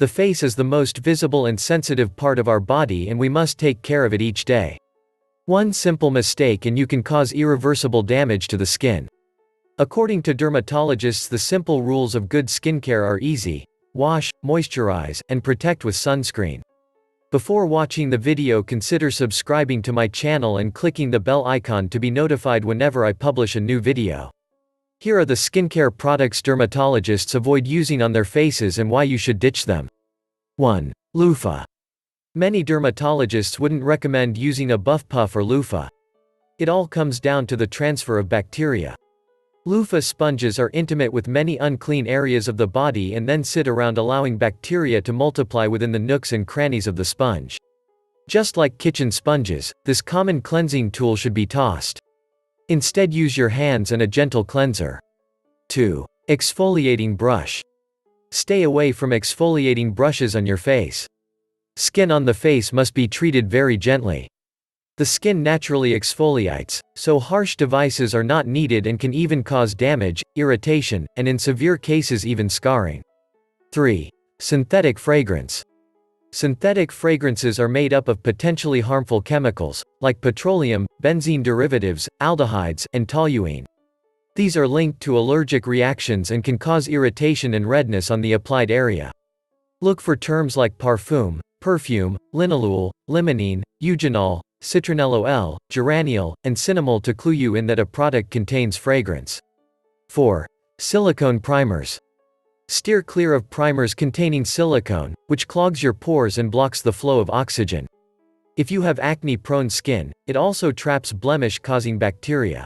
The face is the most visible and sensitive part of our body, and we must take care of it each day. One simple mistake and you can cause irreversible damage to the skin. According to dermatologists, the simple rules of good skincare are easy: wash, moisturize, and protect with sunscreen. Before watching the video, consider subscribing to my channel and clicking the bell icon to be notified whenever I publish a new video. Here are the skincare products dermatologists avoid using on their faces and why you should ditch them. 1. Luffa. Many dermatologists wouldn't recommend using a buff puff or loofah. It all comes down to the transfer of bacteria. Loofah sponges are intimate with many unclean areas of the body and then sit around allowing bacteria to multiply within the nooks and crannies of the sponge. Just like kitchen sponges, this common cleansing tool should be tossed. Instead, use your hands and a gentle cleanser. 2. Exfoliating brush. Stay away from exfoliating brushes on your face. Skin on the face must be treated very gently. The skin naturally exfoliates, so harsh devices are not needed and can even cause damage, irritation, and in severe cases even scarring. 3. Synthetic fragrance. Synthetic fragrances are made up of potentially harmful chemicals, like petroleum, benzene derivatives, aldehydes, and toluene. These are linked to allergic reactions and can cause irritation and redness on the applied area. Look for terms like parfum, perfume, linalool, limonene, eugenol, citronellol L, geraniol, and cinnamol to clue you in that a product contains fragrance. 4. Silicone primers. Steer clear of primers containing silicone, which clogs your pores and blocks the flow of oxygen. If you have acne-prone skin, it also traps blemish-causing bacteria.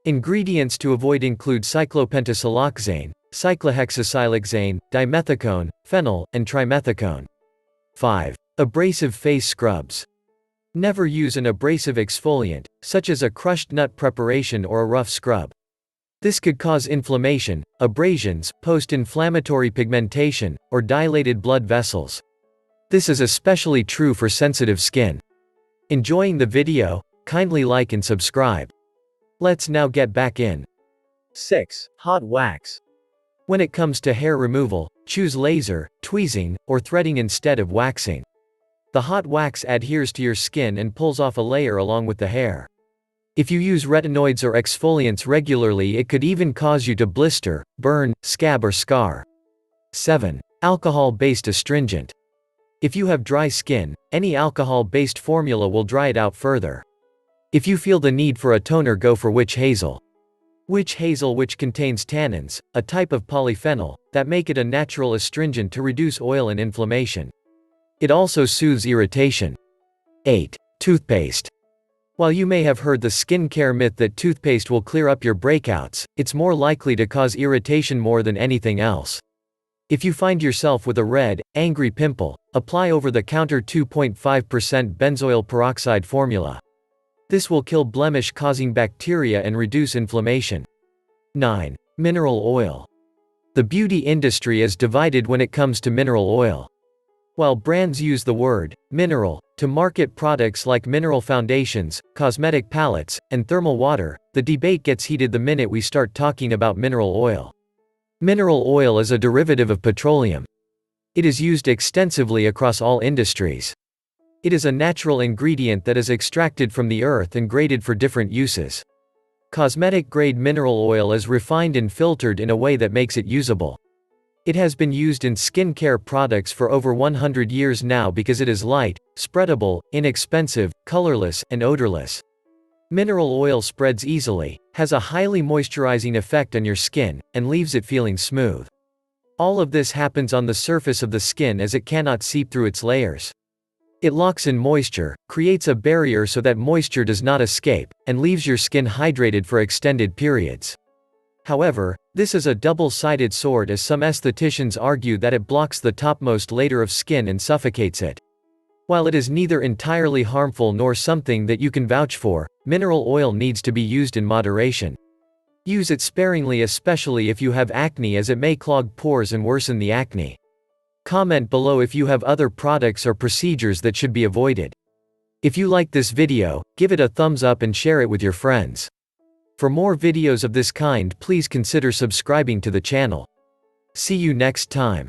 Ingredients to avoid include cyclopentasiloxane, cyclohexacyloxane, dimethicone, phenyl, and trimethicone. 5. Abrasive face scrubs. Never use an abrasive exfoliant, such as a crushed nut preparation or a rough scrub. This could cause inflammation, abrasions, post-inflammatory pigmentation, or dilated blood vessels. This is especially true for sensitive skin. Enjoying the video? Kindly like and subscribe. Let's now get back in. 6. Hot wax. When it comes to hair removal, choose laser, tweezing, or threading instead of waxing. The hot wax adheres to your skin and pulls off a layer along with the hair. If you use retinoids or exfoliants regularly, it could even cause you to blister, burn, scab, or scar. 7. Alcohol-based astringent. If you have dry skin, any alcohol-based formula will dry it out further. If you feel the need for a toner, go for witch hazel. Witch hazel, which contains tannins, a type of polyphenol, that make it a natural astringent to reduce oil and inflammation. It also soothes irritation. 8. Toothpaste. While you may have heard the skincare myth that toothpaste will clear up your breakouts, it's more likely to cause irritation more than anything else. If you find yourself with a red, angry pimple, apply over-the-counter 2.5% benzoyl peroxide formula. This will kill blemish-causing bacteria and reduce inflammation. 9. Mineral oil. The beauty industry is divided when it comes to mineral oil. While brands use the word mineral to market products like mineral foundations, cosmetic palettes, and thermal water, the debate gets heated the minute we start talking about mineral oil. Mineral oil is a derivative of petroleum. It is used extensively across all industries. It is a natural ingredient that is extracted from the earth and graded for different uses. Cosmetic-grade mineral oil is refined and filtered in a way that makes it usable. It has been used in skincare products for over 100 years now because it is light, spreadable, inexpensive, colorless, and odorless. Mineral oil spreads easily, has a highly moisturizing effect on your skin, and leaves it feeling smooth. All of this happens on the surface of the skin as it cannot seep through its layers. It locks in moisture, creates a barrier so that moisture does not escape, and leaves your skin hydrated for extended periods. However, this is a double-sided sword, as some estheticians argue that it blocks the topmost layer of skin and suffocates it. While it is neither entirely harmful nor something that you can vouch for, mineral oil needs to be used in moderation. Use it sparingly, especially if you have acne, as it may clog pores and worsen the acne. Comment below if you have other products or procedures that should be avoided. If you like this video, give it a thumbs up and share it with your friends. For more videos of this kind, please consider subscribing to the channel. See you next time.